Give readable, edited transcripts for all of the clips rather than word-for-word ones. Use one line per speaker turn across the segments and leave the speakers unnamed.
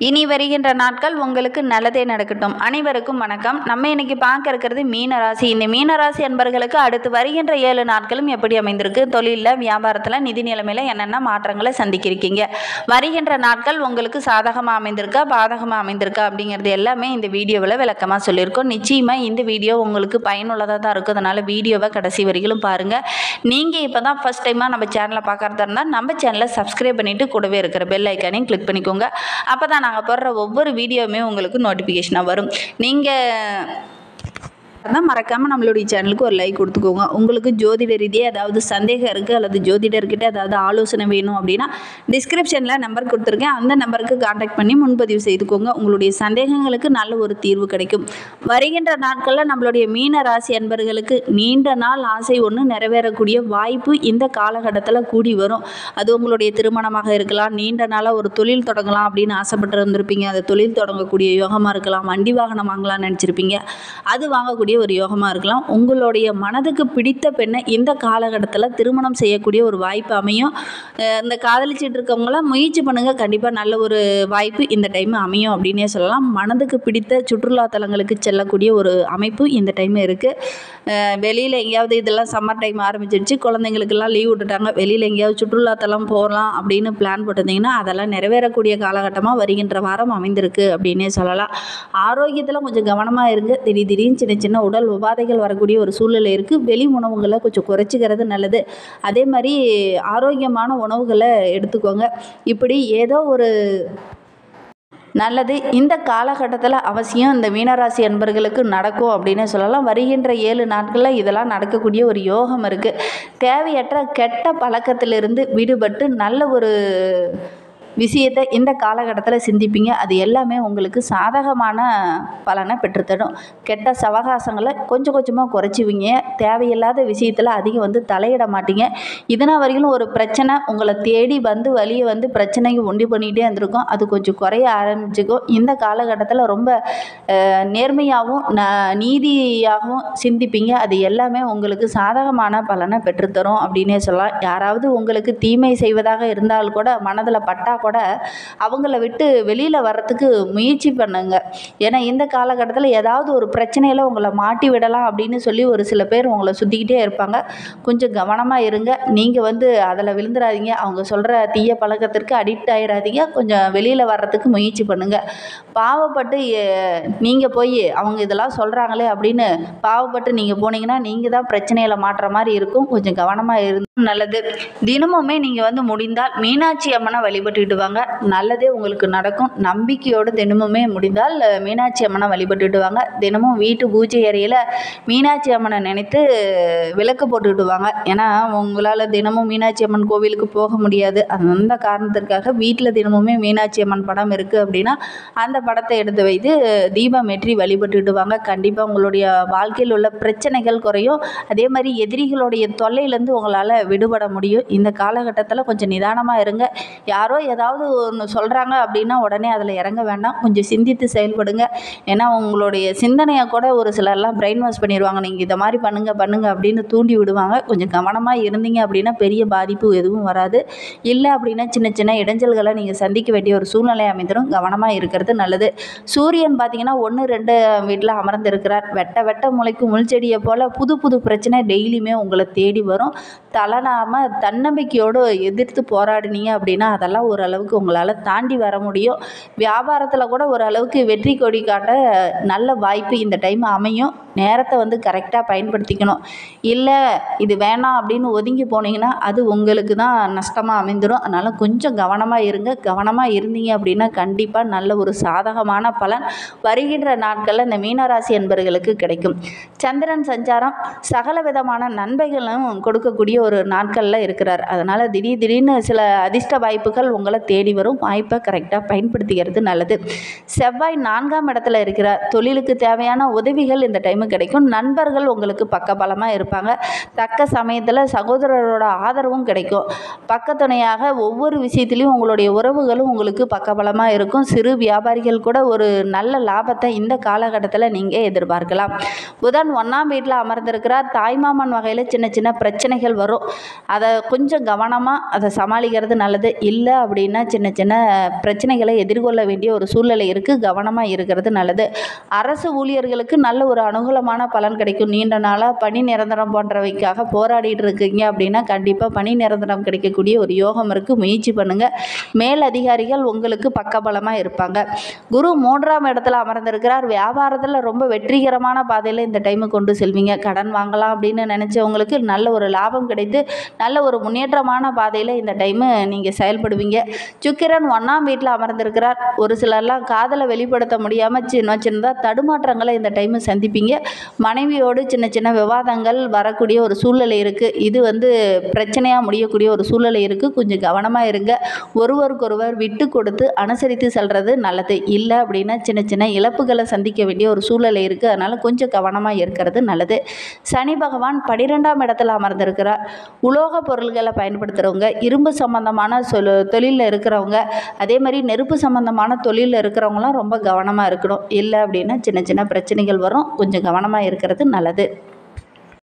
இனி வருகின்ற நாட்கள் உங்களுக்கு நல்லதே நடக்கட்டும். அனைவருக்கும் வணக்கம். நம்ம இன்னைக்கு பார்க்க இருக்கிறது மீனராசி. இந்த மீனராசி அன்பர்களுக்கு அடுத்து வருகின்ற 7 நாட்களும் எப்படி அமைந்திருக்கு, தொழிலில், வியாபாரத்தில், நிதி நிலைமையில் என்னென்ன மாற்றங்களை சந்திக்கிறீங்க, வருகின்ற நாட்கள் உங்களுக்கு சாதகமாக அமைந்திருக்கா பாதகமாக அமைந்திருக்கா அப்படிங்கிறது எல்லாமே இந்த வீடியோவில் விளக்கமாக சொல்லியிருக்கோம். நிச்சயமாக இந்த வீடியோ உங்களுக்கு பயனுள்ளதாக தான் இருக்கும். அதனால் வீடியோவை கடைசி வரையிலும் பாருங்கள். நீங்கள் இப்போ தான் ஃபஸ்ட் டைமாக நம்ம சேனலை பார்க்குறதா இருந்தால் நம்ம சேனலை சப்ஸ்கிரைப் பண்ணிவிட்டு கூடவே இருக்கிற பெல் ஐக்கானையும் கிளிக் பண்ணிக்கோங்க. அப்போ தான் நாங்கள் போடுற ஒவ்வொரு வீடியோவுமே உங்களுக்கு நோட்டிஃபிகேஷனாக வரும். நீங்கள் அதான் மறக்காமல் நம்மளுடைய சேனலுக்கு ஒரு லைக் கொடுத்துக்கோங்க. உங்களுக்கு ஜோதிட ரீதியாக ஏதாவது சந்தேகம் இருக்குது அல்லது ஜோதிடர்கிட்ட ஏதாவது ஆலோசனை வேணும் அப்படின்னா டிஸ்கிரிப்ஷனில் நம்பர் கொடுத்துருக்கேன். அந்த நம்பருக்கு கான்டாக்ட் பண்ணி முன்பதிவு செய்துக்கோங்க. உங்களுடைய சந்தேகங்களுக்கு நல்ல ஒரு தீர்வு கிடைக்கும். வருகின்ற நாட்களில் நம்மளுடைய மீன ராசி அன்பர்களுக்கு நீண்ட நாள் ஆசை ஒன்று நிறைவேறக்கூடிய வாய்ப்பு இந்த காலகட்டத்தில் கூடி வரும். அது உங்களுடைய திருமணமாக இருக்கலாம், நீண்ட நாளாக ஒரு தொழில் தொடங்கலாம் அப்படின்னு ஆசைப்பட்டு வந்திருப்பீங்க. அந்த தொழில் தொடங்கக்கூடிய யோகமாக இருக்கலாம், வண்டி வாகனம் வாங்கலாம்னு நினச்சிருப்பீங்க, அது வாங்கக்கூடிய ஒரு யோகமாக இருக்கலாம். உங்களுடைய மனதுக்கு பிடித்த பெண்ணை இந்த காலகட்டத்தில் திருமணம் செய்யக்கூடிய ஒரு வாய்ப்பு அமையும். இந்த காதலிச்சிட்டு இருக்கவங்களாம் முயற்சி பண்ணுங்கள், கண்டிப்பாக நல்ல ஒரு வாய்ப்பு இந்த டைம் அமையும் அப்படின்னே சொல்லலாம். மனதுக்கு பிடித்த சுற்றுலா தலங்களுக்கு செல்லக்கூடிய ஒரு அமைப்பு இந்த டைம் இருக்குது. வெளியில் எங்கேயாவது, இதெல்லாம் சம்மர் டைம் ஆரம்பிச்சிருச்சு, குழந்தைங்களுக்கெல்லாம் லீவ் விட்டுட்டாங்க, வெளியில் எங்கேயாவது சுற்றுலாத்தலம் போகலாம் அப்படின்னு பிளான் போட்டிருந்தீங்கன்னா அதெல்லாம் நிறைவேறக்கூடிய காலகட்டமாக வருகின்ற வாரம் அமைந்திருக்கு அப்படின்னே சொல்லலாம். ஆரோக்கியத்தில் கொஞ்சம் கவனமாக இருங்க. திடீர்னு சின்ன உடல் உபாதைகள் வரக்கூடிய ஒரு சூழ்நிலை இருக்குது. வெளி உணவுகளை கொஞ்சம் குறைச்சிக்கிறது நல்லது. அதே மாதிரி ஆரோக்கியமான உணவுகளை எடுத்துக்கோங்க. இப்படி ஏதோ ஒரு நல்லது இந்த காலகட்டத்தில் அவசியம் இந்த மீனராசி அன்பர்களுக்கு நடக்கும் அப்படின்னு சொல்லலாம். வருகின்ற 7 நாட்களில் இதெல்லாம் நடக்கக்கூடிய ஒரு யோகம் இருக்குது. தேவையற்ற கெட்ட பழக்கத்திலிருந்து விடுபட்டு நல்ல ஒரு விஷயத்தை இந்த காலகட்டத்தில் சிந்திப்பீங்க. அது எல்லாமே உங்களுக்கு சாதகமான பலனை பெற்றுத்தரும். கெட்ட சவகாசங்களை கொஞ்சம் கொஞ்சமாக குறைச்சிவிங்க. தேவையில்லாத விஷயத்தில் அதிகம் தலையிட மாட்டீங்க. இதனால் வரைக்கும் ஒரு பிரச்சனை உங்களை தேடி வழியை பிரச்சனைக்கு உண்டு பண்ணிகிட்டே இருந்திருக்கும். அது கொஞ்சம் குறைய ஆரம்பிச்சுக்கும். இந்த காலகட்டத்தில் ரொம்ப நேர்மையாகவும் நீதியாகவும் சிந்திப்பீங்க. அது எல்லாமே உங்களுக்கு சாதகமான பலனை பெற்றுத்தரும் அப்படின்னே சொல்லலாம். யாராவது உங்களுக்கு தீமை செய்வதாக இருந்தால் கூட மனதில் பட்டா கூட அவங்கள விட்டு வெளியில் வர்றதுக்கு முயற்சி பண்ணுங்க. ஏன்னா இந்த காலகட்டத்தில் ஏதாவது ஒரு பிரச்சனையில் உங்களை மாட்டி விடலாம் அப்படின்னு சொல்லி ஒரு சில பேர் உங்களை சுற்றிக்கிட்டே இருப்பாங்க. கொஞ்சம் கவனமாக இருங்க. நீங்கள் அதில் விழுந்துடாதீங்க. அவங்க சொல்கிற தீய பழக்கத்திற்கு அடிக்ட் ஆகிடாதீங்க. கொஞ்சம் வெளியில் வர்றதுக்கு முயற்சி பண்ணுங்கள். பாவப்பட்டு நீங்கள் போய் அவங்க இதெல்லாம் சொல்கிறாங்களே அப்படின்னு பாவப்பட்டு நீங்கள் போனீங்கன்னா நீங்கள் தான் பிரச்சனையில் மாட்டுற மாதிரி இருக்கும். கொஞ்சம் கவனமாக இருந்து நல்லது. தினமுமே நீங்கள் முடிந்தால் மீனாட்சி அம்மனை வழிபட்டுட்டு வாங்க. நல்லதே உங்களுக்கு நடக்கும். நம்பிக்கையோடு தினமுமே முடிந்தால் மீனாட்சி அம்மனை வழிபட்டுட்டு வாங்க. தினமும் வீட்டு பூஜை அறையில் மீனாட்சி அம்மனை நினைத்து விளக்கு போட்டுக்கிட்டு வாங்க. ஏன்னா உங்களால் தினமும் மீனாட்சி அம்மன் கோவிலுக்கு போக முடியாது. அந்த காரணத்திற்காக வீட்டில் தினமுமே மீனாட்சி அம்மன் படம் இருக்குது அப்படின்னா அந்த படத்தை எடுத்து வைத்து தீபம் ஏற்றி வழிபட்டுட்டு வாங்க. கண்டிப்பாக உங்களுடைய வாழ்க்கையில் உள்ள பிரச்சனைகள் குறையும். அதே மாதிரி எதிரிகளுடைய தொல்லையிலேருந்து உங்களால் விடுபட முடியும். இந்த காலகட்டத்தில் கொஞ்சம் நிதானமாக இருங்க. யாரோ ஏதாவது ஒன்று சொல்கிறாங்க அப்படின்னா உடனே அதில் இறங்க வேண்டாம். கொஞ்சம் சிந்தித்து செயல்படுங்க. ஏன்னா உங்களுடைய சிந்தனையை கூட ஒரு சிலர்லாம் பிரெயின் வாஷ் பண்ணிடுவாங்க. நீங்கள் இதை மாதிரி பண்ணுங்க அப்படின்னு தூண்டி விடுவாங்க. கொஞ்சம் கவனமாக இருந்தீங்க அப்படின்னா பெரிய பாதிப்பு எதுவும் வராது. இல்லை அப்படின்னா சின்ன இடைஞ்சல்களை நீங்கள் சந்திக்க வேண்டிய ஒரு சூழ்நிலை அமைந்துடும். கவனமாக இருக்கிறது நல்லது. சூரியன் பார்த்தீங்கன்னா 1, 2 வீட்டில் அமர்ந்திருக்கிறார். வெட்ட முளைக்கும் முள்செடியை போல் புது பிரச்சனை டெய்லியுமே உங்களை தேடி வரும். தளராமல் தன்னம்பிக்கையோடு எதிர்த்து போராடினீங்க அப்படின்னா அதெல்லாம் ஓரளவுக்கு உங்களால் தாண்டி வர முடியும். வியாபாரத்தில் கூட ஓரளவுக்கு வெற்றி கொடி காட்ட நல்ல வாய்ப்பு இந்த டைம் அமையும். நேரத்தை கரெக்டாக பயன்படுத்திக்கணும். இல்லை இது வேணாம் அப்படின்னு ஒதுங்கி போனீங்கன்னா அது உங்களுக்கு தான் நஷ்டமாக அமைந்துடும். அதனால் கொஞ்சம் கவனமாக இருங்க. கவனமாக இருந்தீங்க அப்படின்னா கண்டிப்பாக நல்ல ஒரு சாதகமான பலன் வருகின்ற நாட்களில் இந்த மீனராசி என்பவர்களுக்கு கிடைக்கும். சந்திரன் சஞ்சாரம் சகல விதமான நன்மைகளும் கொடுக்கக்கூடிய ஒரு நாட்களில் இருக்கிறார். அதனால் திடீர்னு சில அதிர்ஷ்ட வாய்ப்புகள் உங்களை தேடி வரும். வாய்ப்பை கரெக்டாக பயன்படுத்திக்கிறது நல்லது. செவ்வாய் 4ஆம் இடத்துல இருக்கிறார். தொழிலுக்கு தேவையான உதவிகள் இந்த டைமு கிடைக்கும். நண்பர்கள் உங்களுக்கு பக்கபலமாக இருப்பாங்க. தக்க சமயத்தில் சகோதரரோட ஆதரவும் கிடைக்கும். பக்கத்துணையாக ஒவ்வொரு விஷயத்துலையும் உங்களுடைய உறவுகளும் உங்களுக்கு பக்கபலமாக இருக்கும். சிறு வியாபாரிகள் கூட ஒரு நல்ல லாபத்தை இந்த காலகட்டத்தில் நீங்கள் எதிர்பார்க்கலாம். புதன் 1ஆம் வீட்டில் அமர்ந்திருக்கிறார். தாய்மாமன் வகையில் சின்ன சின்ன பிரச்சனைகள் வரும். அதை கொஞ்சம் கவனமாக அதை சமாளிக்கிறது நல்லது. இல்லை அப்படின்னா சின்ன சின்ன பிரச்சனைகளை எதிர்கொள்ள வேண்டிய ஒரு சூழ்நிலை இருக்குது. கவனமாக இருக்கிறது நல்லது. அரசு ஊழியர்களுக்கு நல்ல ஒரு அனுகூலமான பலன் கிடைக்கும். நீண்ட நாளாக பணி நிரந்தரம் போன்றவைக்காக போராடிட்டு இருக்கீங்க அப்படின்னா கண்டிப்பாக பணி நிரந்தரம் கிடைக்கக்கூடிய ஒரு யோகம் இருக்குது. முயற்சி பண்ணுங்கள். மேல் அதிகாரிகள் உங்களுக்கு பக்கபலமாக இருப்பாங்க. குரு 3ஆம் இடத்துல அமர்ந்திருக்கிறார். வியாபாரத்தில் ரொம்ப வெற்றிகரமான பாதையில் இந்த டைமு கொண்டு செல்வீங்க. கடன் வாங்கலாம் அப்படின்னு நினச்சவங்களுக்கு நல்ல ஒரு லாபம் கிடைத்து நல்ல ஒரு முன்னேற்றமான பாதையில் இந்த டைமு நீங்கள் செயல்படுவீங்க. சுக்கிரன் 1ஆம் வீட்டில் அமர்ந்திருக்கிறார். ஒரு சிலர்லாம் காதலை வெளிப்படுத்த முடியாமல் சின்னதாக தடுமாற்றங்களை இந்த டைமு சந்திப்பீங்க. மனைவியோடு சின்ன சின்ன விவாதங்கள் வரக்கூடிய ஒரு சூழ்நிலை இருக்குது. இது பிரச்சனையாக முடியக்கூடிய ஒரு சூழ்நிலை இருக்குது. கொஞ்சம் கவனமாக இருங்க. ஒருவருக்கொருவர் விட்டு கொடுத்து அனுசரித்து செல்வது நல்லது. இல்லை அப்படின்னா சின்ன சின்ன இழப்புகளை சந்திக்க வேண்டிய ஒரு சூழ்நிலை இருக்குது. அதனால் கொஞ்சம் கவனமாக இருக்கிறது நல்லது. சனி பகவான் 12ஆம் இடத்துல அமர்ந்திருக்கிறார். உலோக பொருள்களை பயன்படுத்துகிறவங்க, இரும்பு சம்பந்தமான தொழிலில் இருக்கிறவங்க, அதே மாதிரி நெருப்பு சம்பந்தமான தொழிலில் இருக்கிறவங்களாம் ரொம்ப கவனமாக இருக்கணும். இல்லை அப்படின்னா சின்ன சின்ன பிரச்சனைகள் வரும். கொஞ்சம் கவனமாக இருக்கிறது நல்லது.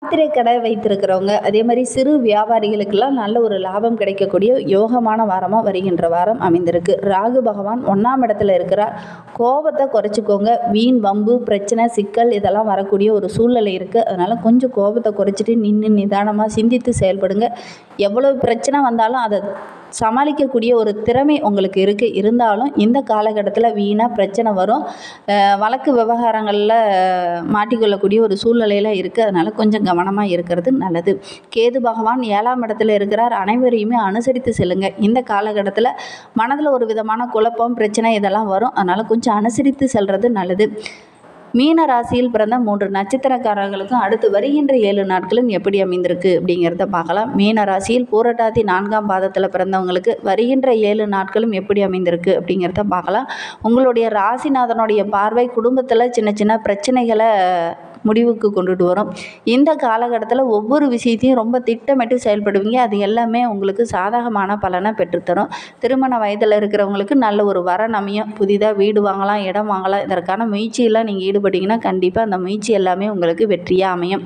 மாத்திரை கடை வைத்திருக்கிறவங்க, அதே மாதிரி சிறு வியாபாரிகளுக்கெல்லாம் நல்ல ஒரு லாபம் கிடைக்கக்கூடிய யோகமான வாரமாக வருகின்ற வாரம் அமைந்திருக்கு. ராகு பகவான் 1ஆம் இடத்துல இருக்கிறார். கோபத்தை குறைச்சிக்கோங்க. வீண் வம்பு பிரச்சனை சிக்கல் இதெல்லாம் வரக்கூடிய ஒரு சூழ்நிலை இருக்குது. அதனால் கொஞ்சம் கோபத்தை குறைச்சிட்டு நிதானமாக சிந்தித்து செயல்படுங்க. எவ்வளோ பிரச்சனை வந்தாலும் அதை சமாளிக்கக்கூடிய ஒரு திறமை உங்களுக்கு இருக்குது. இருந்தாலும் இந்த காலகட்டத்தில் வீணாக பிரச்சனை வரும். வழக்கு விவகாரங்களில் மாட்டிக்கொள்ளக்கூடிய ஒரு சூழ்நிலையில் இருக்குது. அதனால் கொஞ்சம் கவனமாக இருக்கிறது நல்லது. கேது பகவான் 7ஆம் இடத்துல இருக்கிறார். அனைவரையுமே அனுசரித்து செல்லுங்க. இந்த காலகட்டத்தில் மனதில் ஒரு விதமான குழப்பம் பிரச்சனை இதெல்லாம் வரும். அதனால் கொஞ்சம் அனுசரித்து செல்வது நல்லது. மீன ராசியில் பிறந்த 3 நட்சத்திரக்காரர்களுக்கும் அடுத்து வருகின்ற 7 நாட்களும் எப்படி அமைந்திருக்கு அப்படிங்கிறத பார்க்கலாம். மீன ராசியில் பூரட்டாதி 4ஆம் பாதத்தில் பிறந்தவங்களுக்கு வருகின்ற 7 நாட்களும் எப்படி அமைந்திருக்கு அப்படிங்கிறத பார்க்கலாம். உங்களுடைய ராசிநாதனுடைய பார்வை குடும்பத்தில் சின்ன சின்ன பிரச்சனைகளை முடிவுக்கு கொண்டுட்டு வரும். இந்த காலகட்டத்தில் ஒவ்வொரு விஷயத்தையும் ரொம்ப திட்டமிட்டு செயல்படுவீங்க. அது எல்லாமே உங்களுக்கு சாதகமான பலனை பெற்றுத்தரும். திருமண வயதில் இருக்கிறவங்களுக்கு நல்ல ஒரு வரன் அமையும். புதிதாக வீடு வாங்கலாம், இடம் வாங்கலாம். இதற்கான முயற்சியெல்லாம் நீங்கள் ஈடுபட்டீங்கன்னா கண்டிப்பாக அந்த முயற்சி எல்லாமே உங்களுக்கு வெற்றியாக அமையும்.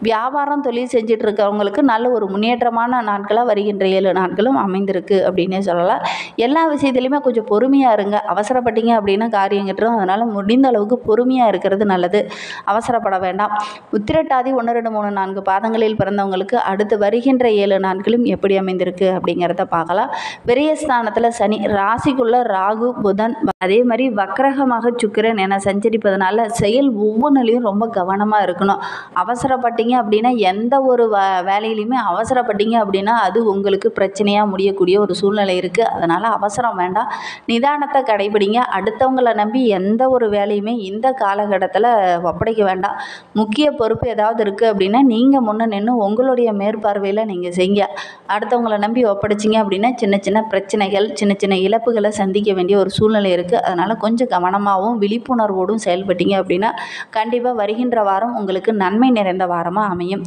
வியாபாரம் தொழில் செஞ்சுட்டு இருக்கிறவங்களுக்கு நல்ல ஒரு முன்னேற்றமான நாட்களாக வருகின்ற 7 நாட்களும் அமைந்திருக்கு அப்படின்னே சொல்லலாம். எல்லா விஷயத்துலையுமே கொஞ்சம் பொறுமையாக இருங்க. அவசரப்பட்டீங்க அப்படின்னா காரியம் கெட்டுரும். அதனால் முடிந்த அளவுக்கு பொறுமையாக இருக்கிறது நல்லது. அவசரப்பட வேண்டாம். உத்திரட்டாதி 1, 2, 3, 4 பாதங்களில் பிறந்தவங்களுக்கு அடுத்து வருகின்ற 7 நாட்களும் எப்படி அமைந்திருக்கு அப்படிங்கிறத பார்க்கலாம். விரயஸ்தானத்தில் சனி, ராசிக்குள்ள ராகு புதன், அதே மாதிரி வக்ரகமாக சுக்கிரன் என சஞ்சரிப்பதனால செயல் ஒவ்வொன்றிலையும் ரொம்ப கவனமாக இருக்கணும். அவசரப்பட்டீங்க அப்படின்னா எந்த ஒரு வேலையிலையுமே அவசரப்பட்டீங்க அப்படின்னா அது உங்களுக்கு பிரச்சனையாக முடியக்கூடிய ஒரு சூழ்நிலை இருக்குது. அதனால் அவசரம் வேண்டாம். நிதானத்தை கடைபிடிங்க. அடுத்தவங்களை நம்பி எந்த ஒரு வேலையுமே இந்த காலகட்டத்தில் ஒப்படைக்க வேண்டாம். முக்கிய பொறுப்பு ஏதாவது இருக்குது அப்படின்னா நீங்கள் முன்ன நின்று உங்களுடைய மேற்பார்வையில் நீங்கள் செய்யுங்க. அடுத்தவங்களை நம்பி ஒப்படைச்சிங்க அப்படின்னா சின்ன சின்ன பிரச்சனைகள் சின்ன சின்ன இழப்புகளை சந்திக்க வேண்டிய ஒரு சூழ்நிலை இருக்குது. அதனால் கொஞ்சம் கவனமாகவும் விழிப்புணர்வோடும் செயல்பட்டீங்க அப்படின்னா கண்டிப்பாக வருகின்ற வாரம் உங்களுக்கு நன்மை நிறைந்த வாரமாக அமையும்.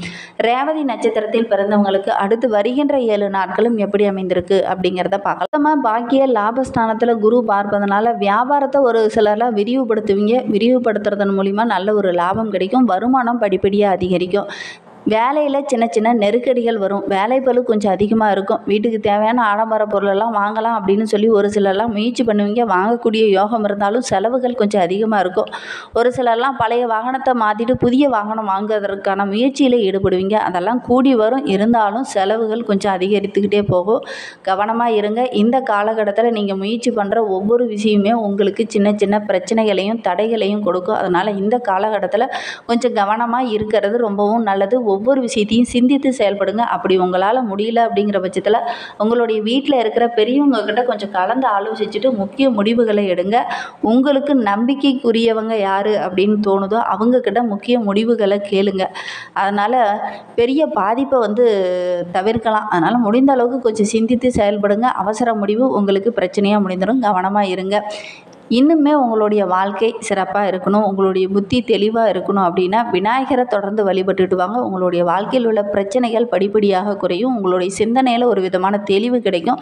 ரேவதி நட்சத்திரத்தில் பிறந்தவங்களுக்கு அடுத்து வருகின்ற 7 நாட்களும் எப்படி அமைந்திருக்கு அப்படிங்கிறத பார்க்கலாம். பாக்கிய லாபஸ்தானத்தில் குரு பார்ப்பதனால வியாபாரத்தை ஒரு சிலர்லாம் விரிவுபடுத்துவீங்க. விரிவுபடுத்துறதன் மூலிமா நல்ல ஒரு லாபம் கிடைக்கும். வருமானம் படிப்படியாக அதிகரிக்கும். வேலையில் சின்ன சின்ன நெருக்கடிகள் வரும். வேலைப்பளு கொஞ்சம் அதிகமாக இருக்கும். வீட்டுக்கு தேவையான ஆடம்பர பொருளெல்லாம் வாங்கலாம் அப்படின்னு சொல்லி ஒரு சிலர்லாம் முயற்சி பண்ணுவீங்க. வாங்கக்கூடிய யோகம் இருந்தாலும் செலவுகள் கொஞ்சம் அதிகமாக இருக்கும். ஒரு சிலர்லாம் பழைய வாகனத்தை மாற்றிட்டு புதிய வாகனம் வாங்குவதற்கான முயற்சியில் ஈடுபடுவீங்க. அதெல்லாம் கூடி வரும். இருந்தாலும் செலவுகள் கொஞ்சம் அதிகரித்துக்கிட்டே போகும். கவனமாக இருங்க. இந்த காலகட்டத்தில் நீங்கள் முயற்சி பண்ணுற ஒவ்வொரு விஷயமே உங்களுக்கு சின்ன சின்ன பிரச்சனைகளையும் தடைகளையும் கொடுக்கும். அதனால் இந்த காலகட்டத்தில் கொஞ்சம் கவனமாக இருக்கிறது ரொம்பவும் நல்லது. ஒவ்வொரு விஷயத்தையும் சிந்தித்து செயல்படுங்க. அப்படி உங்களால் முடியல அப்படிங்கிற பட்சத்தில் உங்களுடைய வீட்டில் இருக்கிற பெரியவங்க கிட்ட கொஞ்சம் கலந்து ஆலோசிச்சுட்டு முக்கிய முடிவுகளை எடுங்க. உங்களுக்கு நம்பிக்கைக்குரியவங்க யார் அப்படின்னு தோணுதோ அவங்கக்கிட்ட முக்கிய முடிவுகளை கேளுங்க. அதனால் பெரிய பாதிப்பை தவிர்க்கலாம். அதனால் முடிந்த அளவுக்கு கொஞ்சம் சிந்தித்து செயல்படுங்க. அவசர முடிவு உங்களுக்கு பிரச்சனையாக முடிந்துடும். கவனமாக இருங்க. இன்னுமே உங்களுடைய வாழ்க்கை சிறப்பாக இருக்கணும், உங்களுடைய புத்தி தெளிவாக இருக்கணும் அப்படின்னா விநாயகரை தொடர்ந்து வழிபட்டுட்டு வாங்க. உங்களுடைய வாழ்க்கையில் உள்ள பிரச்சனைகள் படிப்படியாக குறையும். உங்களுடைய சிந்தனையில் ஒரு விதமான தெளிவு கிடைக்கும்,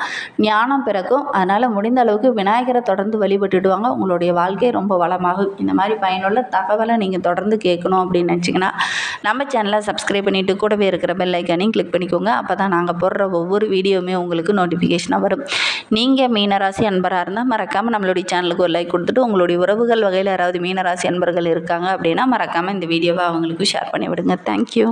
ஞானம் பிறக்கும். அதனால் முடிந்த அளவுக்கு விநாயகரை தொடர்ந்து வழிபட்டுட்டு வாங்க. உங்களுடைய வாழ்க்கை ரொம்ப வளமாகும். இந்த மாதிரி பயனுள்ள தகவலை நீங்கள் தொடர்ந்து கேட்கணும் அப்படின்னு நினச்சிங்கன்னா நம்ம சேனலை சப்ஸ்கிரைப் பண்ணிவிட்டு கூடவே இருக்கிற பெல் ஐக்கானையும் கிளிக் பண்ணிக்கோங்க. அப்போ தான் நாங்கள் போடுற ஒவ்வொரு வீடியோவுமே உங்களுக்கு நோட்டிஃபிகேஷனாக வரும். நீங்கள் மீனராசி அன்பராக இருந்தால் மறக்காமல் நம்மளுடைய சேனலுக்கு ஒரு லைக் கொடுத்துட்டு உங்களுடைய உறவுகள் வகையில் யாராவது மீனராசி அன்பர்கள் இருக்காங்க அப்படின்னா மறக்காமல் இந்த வீடியோவை அவங்களுக்கு ஷேர் பண்ணி விடுங்க. தேங்க்யூ.